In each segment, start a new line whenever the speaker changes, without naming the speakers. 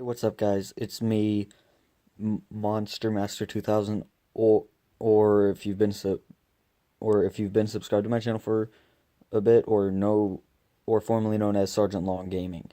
Hey, what's up, guys? It's me, Monster Master 2000, or if you've been subscribed to my channel for a bit, or formerly known as Sergeant Long Gaming.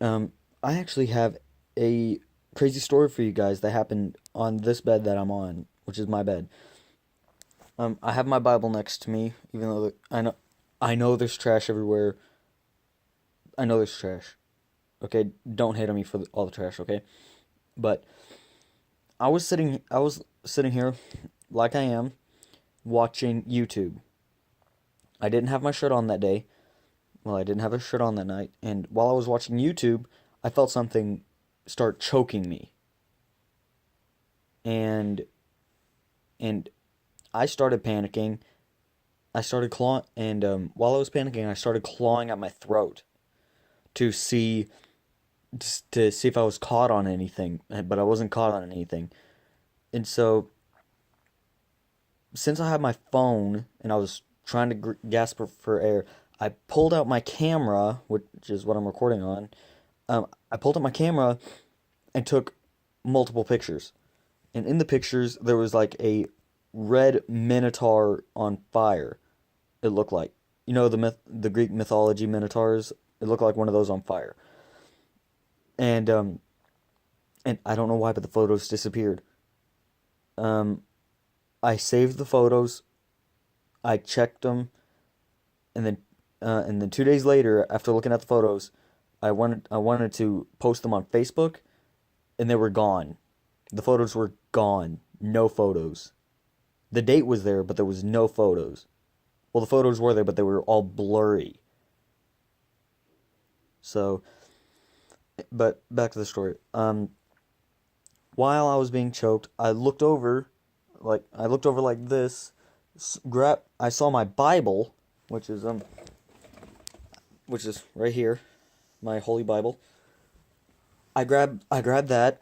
Um, I actually have a crazy story for you guys that happened on this bed that I'm on, which is my bed. I have my Bible next to me, even though I know there's trash everywhere. I know there's trash. Okay, don't hate on me for all the trash. Okay, but I was sitting here like I am watching YouTube. I didn't have my shirt on that day. Well, I didn't have a shirt on that night, and while I was watching YouTube, I felt something start choking me. And and I started panicking. I started clawing and while I was panicking, I started clawing at my throat to see to see if I was caught on anything, but I wasn't caught on anything. And so since I had my phone and I was trying to gasp for air, I pulled out my camera, which is what I'm recording on. I pulled out my camera and took multiple pictures. And in the pictures, there was like a red minotaur on fire. It looked like, the Greek mythology minotaurs. It looked like one of those on fire. And and I don't know why, but the photos disappeared. Um, I saved the photos. I checked them, and then 2 days later, after looking at the photos, I wanted to post them on Facebook, and they were gone. The photos were gone. No photos. The date was there, but there was no photos. Well, the photos were there, but they were all blurry. So, but back to the story. While I was being choked, I looked over like this. I saw my Bible, which is right here, my Holy Bible. I grabbed that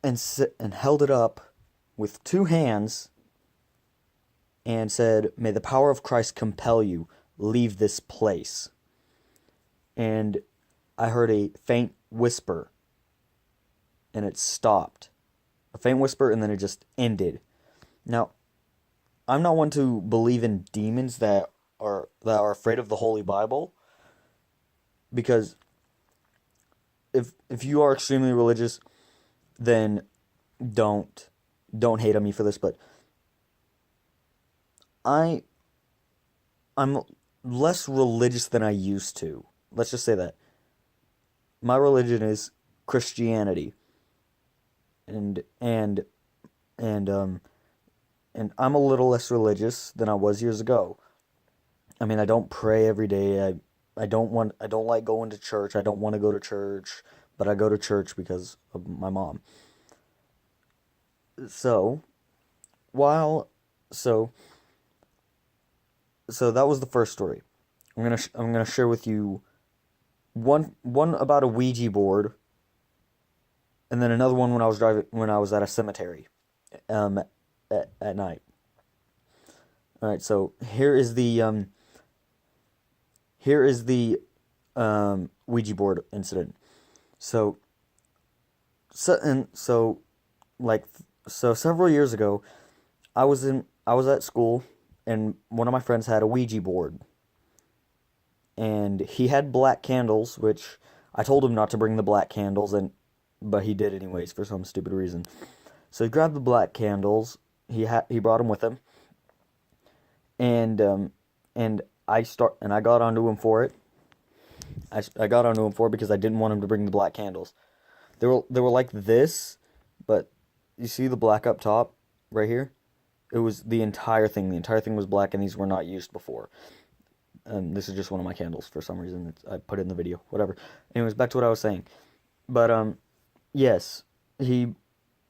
and held it up with two hands and said, "May the power of Christ compel you. Leave this place." And I heard a faint whisper, and it stopped. A faint whisper, and then it just ended. Now, I'm not one to believe in demons that are afraid of the Holy Bible, because if you are extremely religious, then don't don't hate on me for this, but I I'm less religious than I used to. Let's just say that. My religion is Christianity. And and and and I'm a little less religious than I was years ago. I mean, I don't pray every day. I don't like going to church. I don't want to go to church, but I go to church because of my mom. So, while so so that was the first story. I'm gonna share with you one about a Ouija board, and then another one when I was at a cemetery, um, at night. All right, so here is the Ouija board incident. So so and so like so several years ago, I was at school, and one of my friends had a Ouija board, and he had black candles, which I told him not to bring the black candles, and but he did anyways for some stupid reason. So he grabbed the black candles. He brought them with him, and and I got onto him for it. I got onto him for it because I didn't want him to bring the black candles. They were like this, but you see the black up top right here? It was the entire thing. The entire thing was black, and these were not used before. And this is just one of my candles for some reason. I put it in the video, whatever. Anyways, back to what I was saying. But yes, he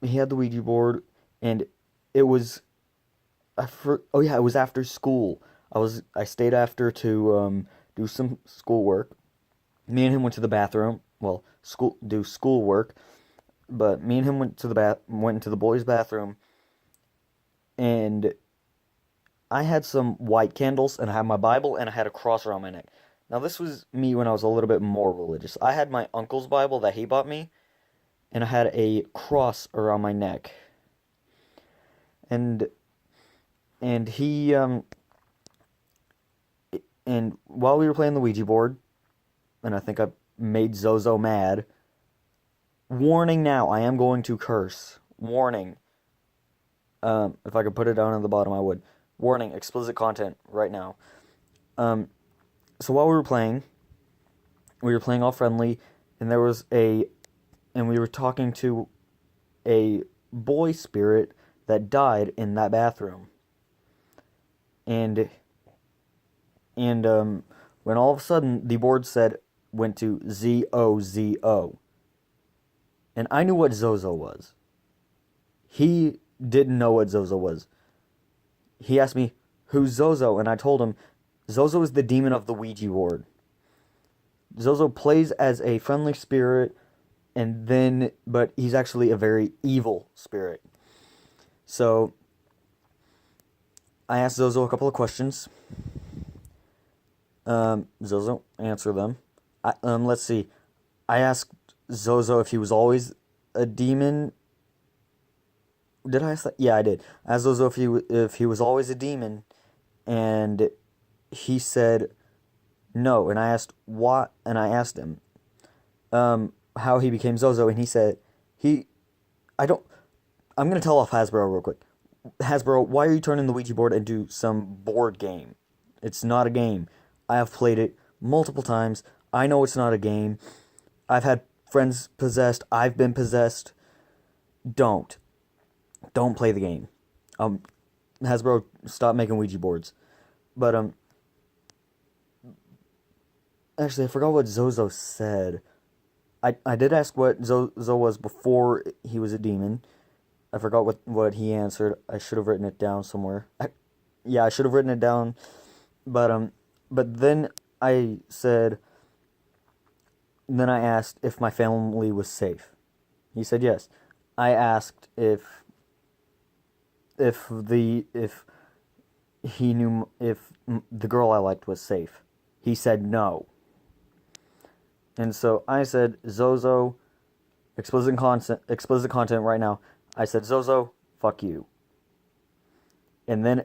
he had the Ouija board, and it was oh yeah, it was after school. I stayed after to do some schoolwork. Me and him went to the bathroom. Well, do schoolwork, but me and him went into the boys' bathroom, and I had some white candles, and I had my Bible, and I had a cross around my neck. Now, this was me when I was a little bit more religious. I had my uncle's Bible that he bought me, and I had a cross around my neck. And and he and while we were playing the Ouija board, and I think I made Zozo mad. Warning now, I am going to curse. Warning. If I could put it down at the bottom, I would. Warning, explicit content right now. So while we were playing all friendly, and we were talking to a boy spirit that died in that bathroom. And when all of a sudden the board went to ZOZO. And I knew what Zozo was. He didn't know what Zozo was. He asked me, "Who's Zozo?" And I told him, Zozo is the demon of the Ouija board. Zozo plays as a friendly spirit, but he's actually a very evil spirit. So I asked Zozo a couple of questions. Zozo, answer them. Let's see. I asked Zozo if he was always a demon. Did I ask that? Yeah, I did. I asked Zozo if he was always a demon, and he said no. And I asked what, and I asked him how he became Zozo, and he said I don't. I'm gonna tell off Hasbro real quick. Hasbro, why are you turning the Ouija board into some board game? It's not a game. I have played it multiple times. I know it's not a game. I've had friends possessed. I've been possessed. Don't play the game. Hasbro, stop making Ouija boards. But actually, I forgot what Zozo said. I did ask what Zozo was before he was a demon. I forgot what he answered. I should have written it down somewhere. I should have written it down. But then I said. Then I asked if my family was safe. He said yes. I asked if he knew if the girl I liked was safe. He said no. And so I said, Zozo, explicit content right now. I said, Zozo, fuck you. And then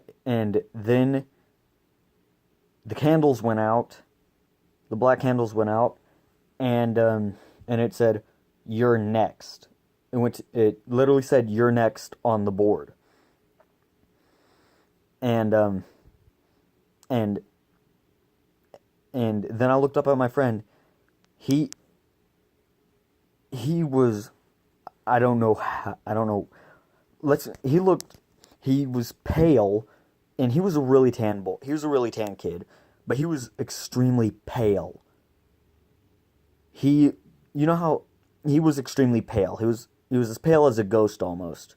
the candles went out. The black candles went out, and it said, "You're next." It literally said, "You're next" on the board. And then I looked up at my friend. He was, I don't know. He was pale, and he was a really tan boy. He was a really tan kid, but he was extremely pale. You know how he was extremely pale. He was as pale as a ghost almost.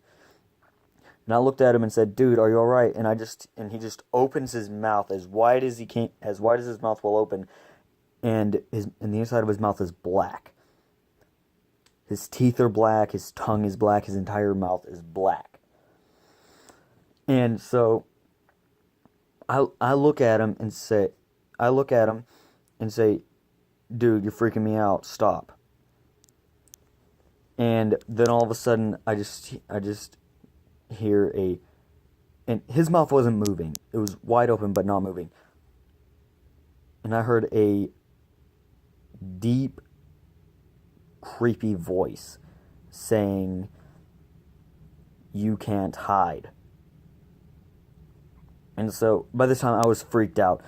And I looked at him and said, "Dude, are you all right?" And he just opens his mouth as wide as his mouth will open, and the inside of his mouth is black. His teeth are black, his tongue is black, his entire mouth is black. And so I look at him and say, "Dude, you're freaking me out. Stop." And then all of a sudden, I just hear and his mouth wasn't moving. It was wide open but not moving. And I heard a deep, creepy voice saying, "You can't hide." And so by this time I was freaked out.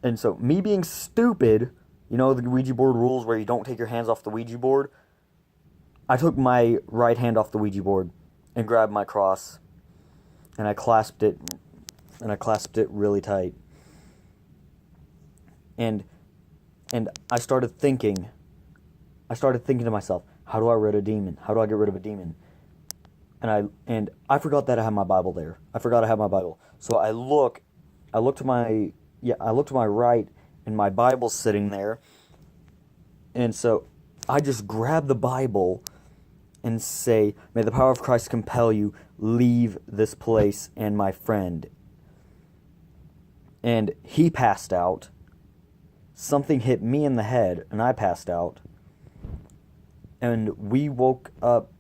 And so me being stupid, you know the Ouija board rules where you don't take your hands off the Ouija board? I took my right hand off the Ouija board and grabbed my cross, and I clasped it really tight. And I started thinking to myself, how do I rid a demon? How do I get rid of a demon? And I forgot that I had my Bible there. I forgot I had my Bible. So I look to my right, and my Bible's sitting there. And so I just grab the Bible and say, "May the power of Christ compel you, leave this place and my friend." And he passed out. Something hit me in the head, and I passed out. and we woke up.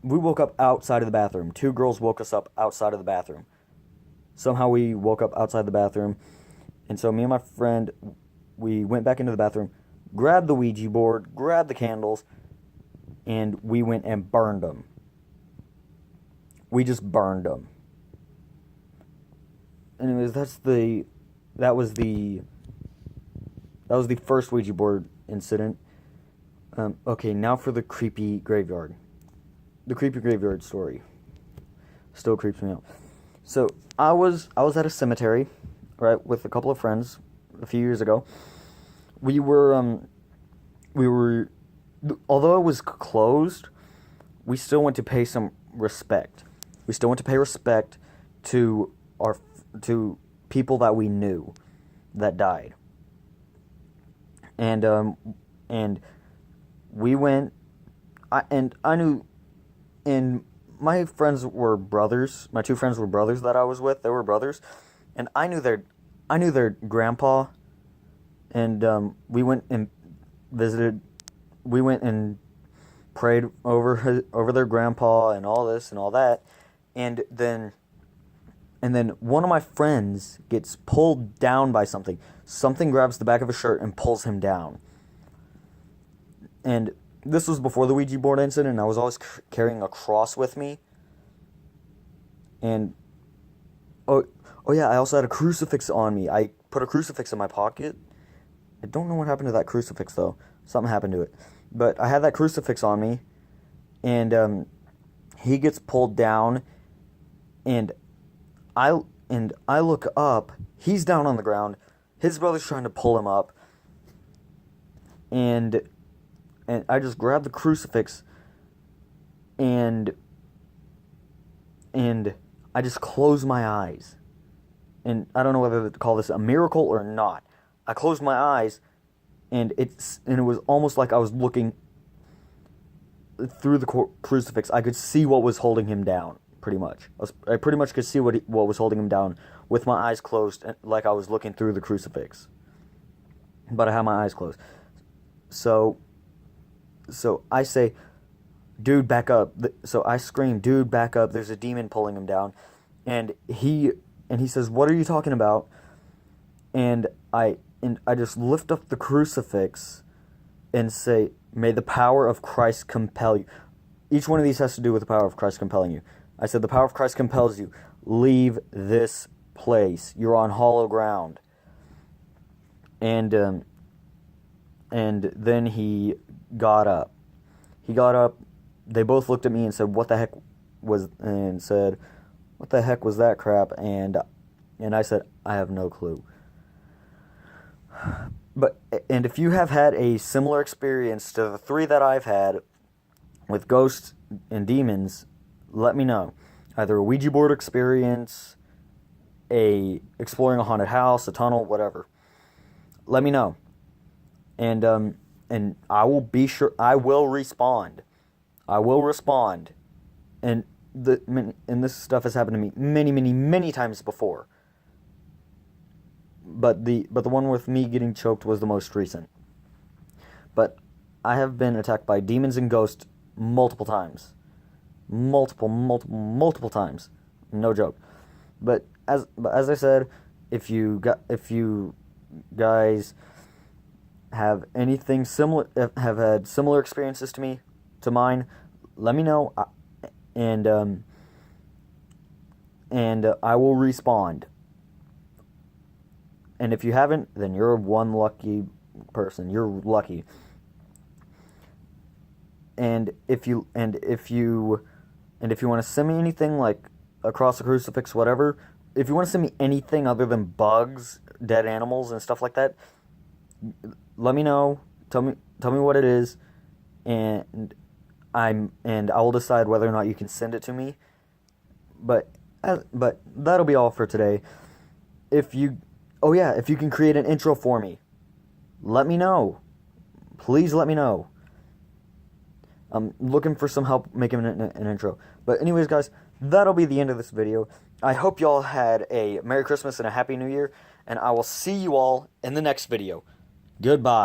We woke up outside of the bathroom. Two girls woke us up outside of the bathroom. Somehow we woke up outside the bathroom, and so me and my friend, we went back into the bathroom, grabbed the Ouija board, grabbed the candles, and we went and burned them. We just burned them. Anyways, that was the first Ouija board incident. Okay, now for the creepy graveyard. The creepy graveyard story. Still creeps me out. So I was at a cemetery, right, with a couple of friends a few years ago. We were although it was closed, we still went to pay some respect. We still went to pay respect to people that we knew that died. And we went. I knew, and my friends were brothers. My two friends were brothers that I was with. They were brothers, and I knew their grandpa. And we went and visited. We went and prayed over their grandpa and all this and all that, and then one of my friends gets pulled down by something. Something grabs the back of his shirt and pulls him down. And this was before the Ouija board incident, and I was always carrying a cross with me. And oh yeah, I also had a crucifix on me. I put a crucifix in my pocket. I don't know what happened to that crucifix though. Something happened to it. But I had that crucifix on me, and he gets pulled down, and I look up. He's down on the ground. His brother's trying to pull him up, and I just grab the crucifix, and I just close my eyes. And I don't know whether to call this a miracle or not. I closed my eyes, and it was almost like I was looking through the crucifix. I could see what was holding him down, pretty much. I pretty much could see what was holding him down with my eyes closed, like I was looking through the crucifix. But I had my eyes closed. So I say, dude, back up. So I scream, dude, back up. There's a demon pulling him down. And he says, what are you talking about? And I just lift up the crucifix and say, may the power of Christ compel you. Each one of these has to do with the power of Christ compelling you. I said, the power of Christ compels you. Leave this place. You're on hollow ground. And then he got up. They both looked at me and said, what the heck was that crap? And I said, I have no clue. And if you have had a similar experience to the three that I've had with ghosts and demons, let me know. Either a Ouija board experience, exploring a haunted house, a tunnel, whatever. Let me know. And I will be sure, I will respond. And this stuff has happened to me many, many, many times before. But the one with me getting choked was the most recent. But I have been attacked by demons and ghosts multiple times. Multiple times. No joke. But as I said, if you guys have anything similar, have had similar experiences to mine, let me know, and I will respond. And if you haven't, then you're one lucky person. You're lucky. And if you want to send me anything, like across the crucifix, whatever, if you want to send me anything other than bugs, dead animals, and stuff like that, let me know. Tell me what it is, and I will decide whether or not you can send it to me. But that'll be all for today. If you can create an intro for me, let me know. Please let me know. I'm looking for some help making an intro. But anyways, guys, that'll be the end of this video. I hope y'all had a Merry Christmas and a Happy New Year, and I will see you all in the next video. Goodbye.